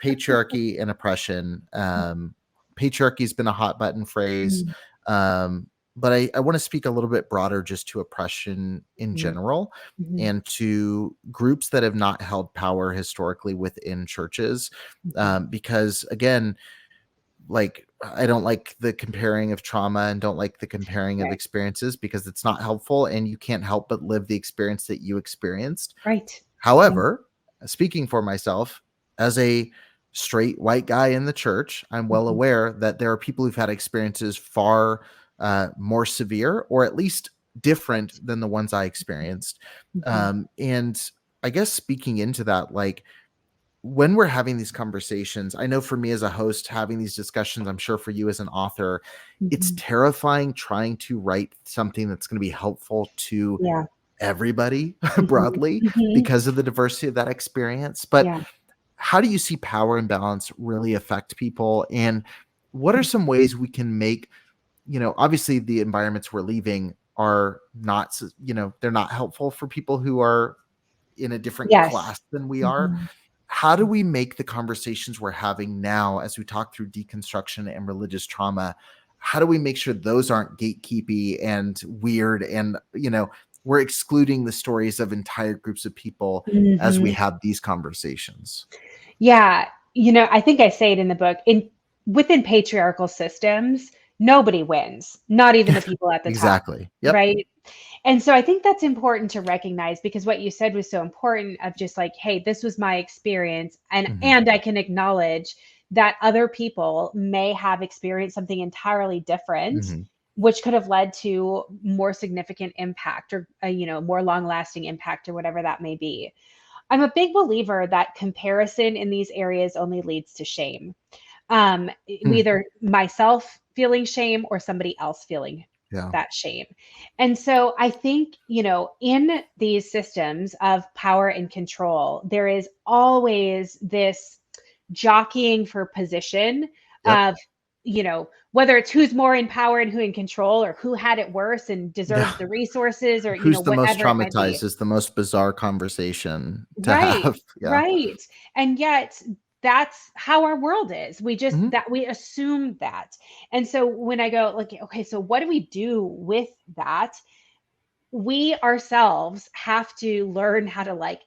patriarchy and oppression. Patriarchy has been a hot button phrase. But I want to speak a little bit broader just to oppression in general and to groups that have not held power historically within churches. Because again, like, I don't like the comparing of trauma and don't like the comparing of experiences because it's not helpful and you can't help but live the experience that you experienced. Right. However, speaking for myself, as a straight white guy in the church, I'm well aware that there are people who've had experiences far more severe or at least different than the ones I experienced. And I guess speaking into that, like, when we're having these conversations, I know for me as a host, having these discussions, I'm sure for you as an author, it's terrifying trying to write something that's going to be helpful to everybody broadly because of the diversity of that experience. But how do you see power imbalance really affect people? And what are some ways we can make, obviously the environments we're leaving are not, they're not helpful for people who are in a different class than we are. How do we make the conversations we're having now as we talk through deconstruction and religious trauma? How do we make sure those aren't gatekeepy and weird and, we're excluding the stories of entire groups of people as we have these conversations? Yeah. I think I say it in the book, within patriarchal systems, nobody wins, not even the people at the Exactly. top. Yep. Right. And so I think that's important to recognize, because what you said was so important, of just like, hey, this was my experience. And I can acknowledge that other people may have experienced something entirely different, which could have led to more significant impact or, more long lasting impact or whatever that may be. I'm a big believer that comparison in these areas only leads to shame. Either myself feeling shame or somebody else feeling that shame. And so I think, in these systems of power and control, there is always this jockeying for position of, whether it's who's more in power and who in control, or who had it worse and deserves the resources, or, who's the most whatever it might be. traumatized is the most bizarre conversation to Right. have. Right. And yet that's how our world is. We just that we assume that. And so when I go like, okay, so what do we do with that? We ourselves have to learn how to like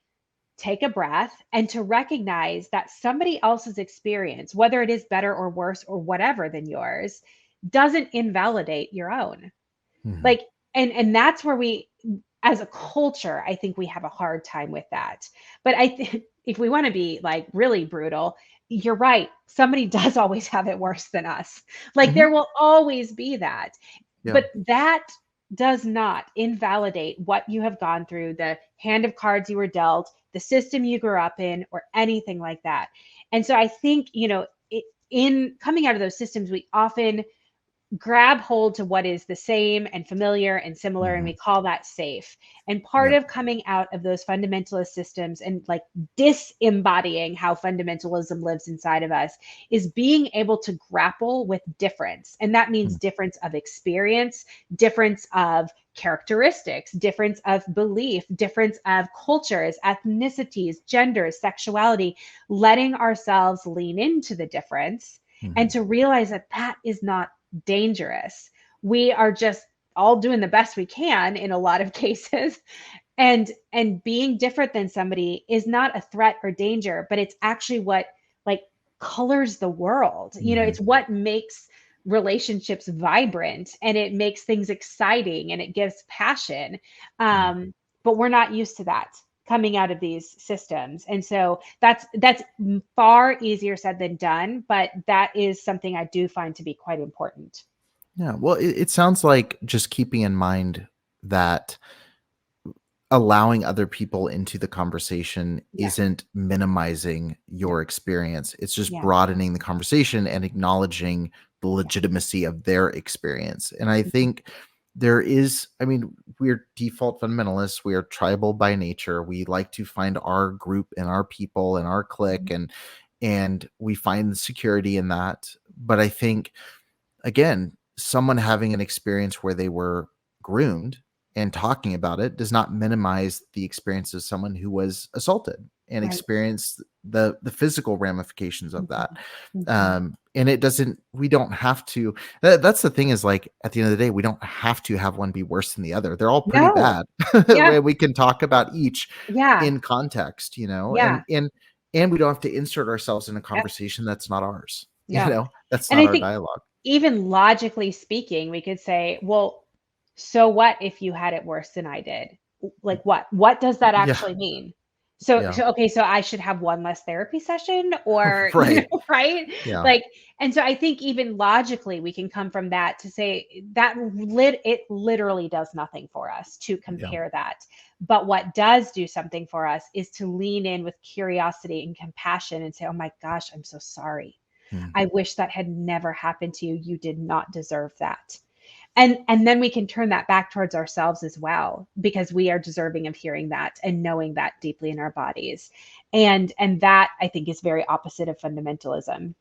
take a breath and to recognize that somebody else's experience, whether it is better or worse or whatever than yours, doesn't invalidate your own. Like, and that's where we, as a culture, I think we have a hard time with that. But I think if we want to be like really brutal, you're right. Somebody does always have it worse than us. Like there will always be that. But that does not invalidate what you have gone through, the hand of cards you were dealt, the system you grew up in, or anything like that. And so I think, in coming out of those systems, we often grab hold to what is the same and familiar and similar, and we call that safe. And part of coming out of those fundamentalist systems and like disembodying how fundamentalism lives inside of us is being able to grapple with difference. And that means difference of experience, difference of characteristics, difference of belief, difference of cultures, ethnicities, genders, sexuality, letting ourselves lean into the difference and to realize that that is not dangerous. We are just all doing the best we can in a lot of cases. And being different than somebody is not a threat or danger, but it's actually what like colors the world. It's what makes relationships vibrant, and it makes things exciting, and it gives passion. But we're not used to that coming out of these systems. And so that's far easier said than done, but that is something I do find to be quite important. Yeah. Well, it sounds like just keeping in mind that allowing other people into the conversation isn't minimizing your experience. It's just broadening the conversation and acknowledging the legitimacy of their experience. And I think we're default fundamentalists. We are tribal by nature. We like to find our group and our people and our clique, and we find security in that. But I think, again, someone having an experience where they were groomed and talking about it does not minimize the experience of someone who was assaulted and Right. experience the physical ramifications of that. Mhm. Mhm. And we don't have to, that's the thing, is like, at the end of the day, we don't have to have one be worse than the other. They're all pretty No. bad. Yeah. We can talk about each Yeah. in context, Yeah. and we don't have to insert ourselves in a Yep. conversation that's not ours. Yeah. That's And not I our think dialogue. even logically speaking, we could say, well, so what if you had it worse than I did? Like what? What does that Yeah, actually mean? So, yeah. so okay, so I should have one less therapy session, or Right. right? Yeah, Like, and so I think even logically we can come from that to say that it literally does nothing for us to yeah. compare that. But what does do something for us is to lean in with curiosity and compassion and say, "Oh my gosh, I'm so sorry. Mm. I wish that had never happened to you. You did not deserve that." And then we can turn that back towards ourselves as well, because we are deserving of hearing that and knowing that deeply in our bodies. And that, I think, is very opposite of fundamentalism.